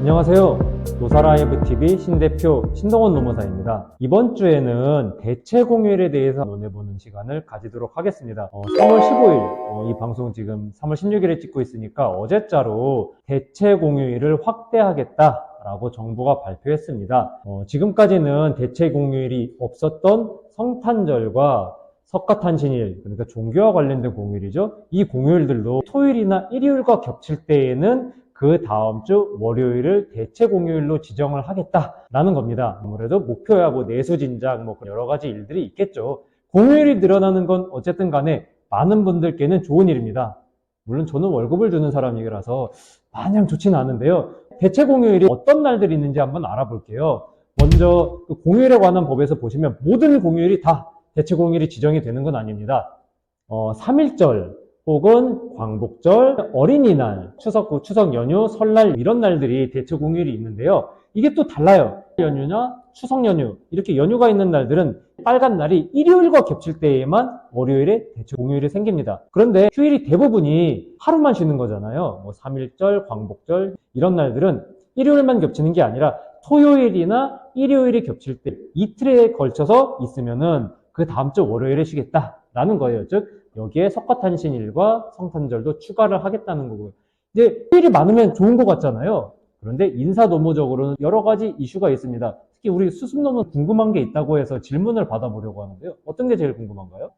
안녕하세요. 노사라이브TV 신대표 신동원 노무사입니다. 이번 주에는 대체 공휴일에 대해서 논해보는 시간을 가지도록 하겠습니다. 3월 15일, 이 방송 지금 3월 16일에 찍고 있으니까 어제자로 대체 공휴일을 확대하겠다라고 정부가 발표했습니다. 지금까지는 대체 공휴일이 없었던 성탄절과 석가탄신일, 그러니까 종교와 관련된 공휴일이죠. 이 공휴일들도 토요일이나 일요일과 겹칠 때에는 그 다음 주 월요일을 대체 공휴일로 지정을 하겠다라는 겁니다. 아무래도 목표야 내수진작 여러 가지 일들이 있겠죠. 공휴일이 늘어나는 건 어쨌든 간에 많은 분들께는 좋은 일입니다. 물론 저는 월급을 주는 사람이라서 마냥 좋지는 않은데요. 대체 공휴일이 어떤 날들이 있는지 한번 알아볼게요. 먼저 공휴일에 관한 법에서 보시면 모든 공휴일이 다 대체 공휴일이 지정이 되는 건 아닙니다. 3.1절 혹은 광복절, 어린이날, 추석 연휴, 설날 이런 날들이 대체 공휴일이 있는데요. 이게 또 달라요. 연휴나 추석 연휴 이렇게 연휴가 있는 날들은 빨간 날이 일요일과 겹칠 때에만 월요일에 대체 공휴일이 생깁니다. 그런데 휴일이 대부분이 하루만 쉬는 거잖아요. 3.1절, 광복절 이런 날들은 일요일만 겹치는 게 아니라 토요일이나 일요일이 겹칠 때 이틀에 걸쳐서 있으면은 그 다음 주 월요일에 쉬겠다라는 거예요. 즉 여기에 석가탄신일과 성탄절도 추가를 하겠다는 거고요. 이제 휴일이 많으면 좋은 것 같잖아요. 그런데 인사노무적으로는 여러 가지 이슈가 있습니다. 특히 우리 수습노무 궁금한 게 있다고 해서 질문을 받아보려고 하는데요. 어떤 게 제일 궁금한가요?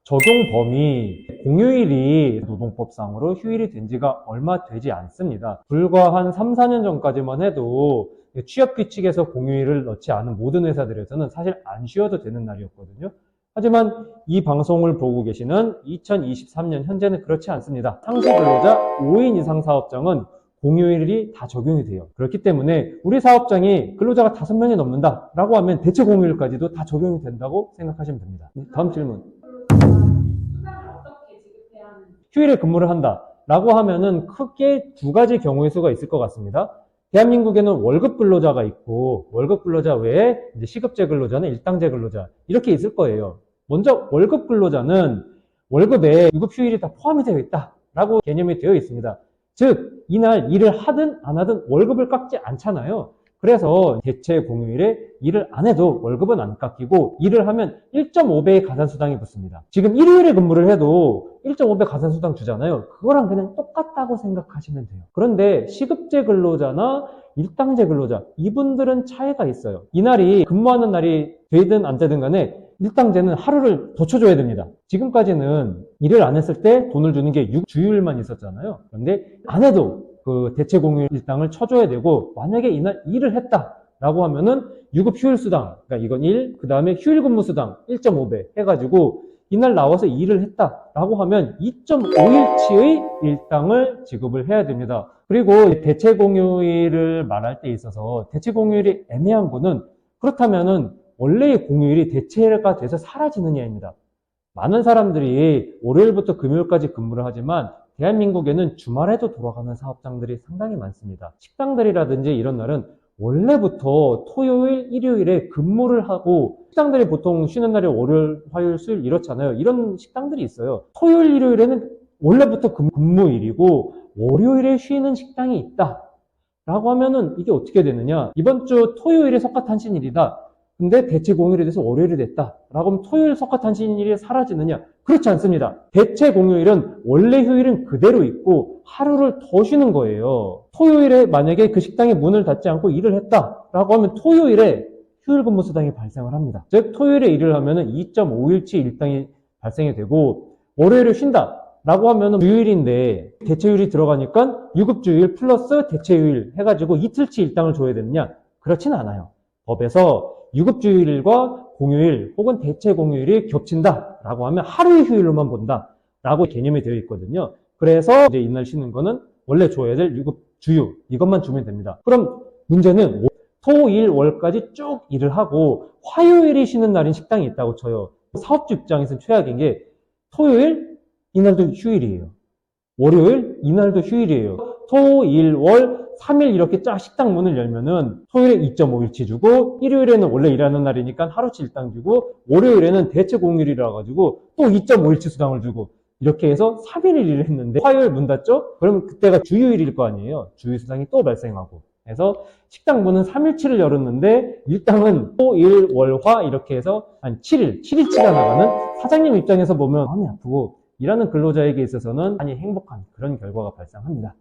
적용 범위, 공휴일이 노동법상으로 휴일이 된 지가 얼마 되지 않습니다. 불과 한 3, 4년 전까지만 해도 취업규칙에서 공휴일을 넣지 않은 모든 회사들에서는 사실 안 쉬어도 되는 날이었거든요. 하지만 이 방송을 보고 계시는 2023년 현재는 그렇지 않습니다. 상시근로자 5인 이상 사업장은 공휴일이 다 적용이 돼요. 그렇기 때문에 우리 사업장이 근로자가 5명이 넘는다라고 하면 대체 공휴일까지도 다 적용이 된다고 생각하시면 됩니다. 다음 질문. 휴일에 근무를 한다라고 하면은 크게 두 가지 경우의 수가 있을 것 같습니다. 대한민국에는 월급 근로자가 있고 월급 근로자 외에 이제 시급제 근로자는 일당제 근로자 이렇게 있을 거예요. 먼저 월급 근로자는 월급에 유급 휴일이 다 포함이 되어 있다라고 개념이 되어 있습니다. 즉 이날 일을 하든 안 하든 월급을 깎지 않잖아요. 그래서 대체 공휴일에 일을 안 해도 월급은 안 깎이고 일을 하면 1.5배의 가산수당이 붙습니다. 지금 일요일에 근무를 해도 1.5배 가산수당 주잖아요. 그거랑 그냥 똑같다고 생각하시면 돼요. 그런데 시급제 근로자나 일당제 근로자 이분들은 차이가 있어요. 이날이 근무하는 날이 되든 안 되든 간에 일당제는 하루를 더 쳐줘야 됩니다. 지금까지는 일을 안 했을 때 돈을 주는 게 6주일만 있었잖아요. 그런데 안 해도 그 대체 공휴일 일당을 쳐줘야 되고 만약에 이날 일을 했다라고 하면은 유급 휴일 수당, 그러니까 이건 1, 그 다음에 휴일 근무 수당 1.5배 해가지고 이날 나와서 일을 했다라고 하면 2.5일치의 일당을 지급을 해야 됩니다. 그리고 대체 공휴일을 말할 때 있어서 대체 공휴일이 애매한 거는 그렇다면은 원래의 공휴일이 대체가 돼서 사라지느냐입니다. 많은 사람들이 월요일부터 금요일까지 근무를 하지만 대한민국에는 주말에도 돌아가는 사업장들이 상당히 많습니다. 식당들이라든지 이런 날은 원래부터 토요일, 일요일에 근무를 하고 식당들이 보통 쉬는 날이 월요일, 화요일, 수요일 이렇잖아요. 이런 식당들이 있어요. 토요일, 일요일에는 원래부터 근무일이고 월요일에 쉬는 식당이 있다. 라고 하면은 이게 어떻게 되느냐. 이번 주 토요일에 석가탄신일이다. 근데 대체 공휴일이 돼서 월요일이 됐다. 라고 하면 토요일 석가탄신일이 사라지느냐? 그렇지 않습니다. 대체 공휴일은 원래 휴일은 그대로 있고 하루를 더 쉬는 거예요. 토요일에 만약에 그 식당이 문을 닫지 않고 일을 했다라고 하면 토요일에 휴일 근무 수당이 발생을 합니다. 즉 토요일에 일을 하면은 2.5일치 일당이 발생이 되고 월요일에 쉰다라고 하면은 주일인데 대체휴일이 들어가니까 유급주일 플러스 대체휴일 해가지고 이틀치 일당을 줘야 되느냐? 그렇진 않아요. 법에서 유급주일과 공휴일 혹은 대체 공휴일이 겹친다라고 하면 하루의 휴일로만 본다라고 개념이 되어 있거든요. 그래서 이제 이날 쉬는 거는 원래 줘야 될 유급주휴 이것만 주면 됩니다. 그럼 문제는 토, 일, 월까지 쭉 일을 하고 화요일이 쉬는 날인 식당이 있다고 쳐요. 사업주 입장에서는 최악인 게 토요일 이날도 휴일이에요. 월요일 이날도 휴일이에요. 토, 일, 월 3일 이렇게 쫙 식당 문을 열면은 토요일에 2.5일치 주고 일요일에는 원래 일하는 날이니까 하루치 일당 주고 월요일에는 대체 공휴일이라 가지고 또 2.5일치 수당을 주고 이렇게 해서 3일 일을 했는데 화요일 문 닫죠? 그러면 그때가 주휴일일 거 아니에요. 주휴수당이 또 발생하고. 그래서 식당문은 3일치를 열었는데 일당은 또 일, 월, 화 이렇게 해서 한 7일치가 나가는 사장님 입장에서 보면 마음이 아프고 일하는 근로자에게 있어서는 많이 행복한 그런 결과가 발생합니다.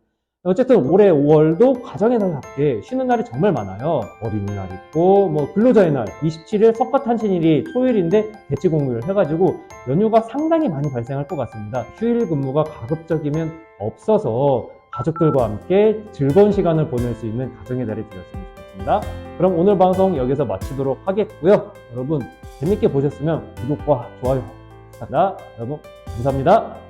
어쨌든 올해 5월도 가정의 날답게 쉬는 날이 정말 많아요. 어린이날 있고 뭐 근로자의 날 27일 석가탄신일이 토요일인데 대치 공휴일 해가지고 연휴가 상당히 많이 발생할 것 같습니다. 휴일 근무가 가급적이면 없어서 가족들과 함께 즐거운 시간을 보낼 수 있는 가정의 날이 되었으면 좋겠습니다. 그럼 오늘 방송 여기서 마치도록 하겠고요. 여러분 재밌게 보셨으면 구독과 좋아요 부탁드립니다. 여러분 감사합니다.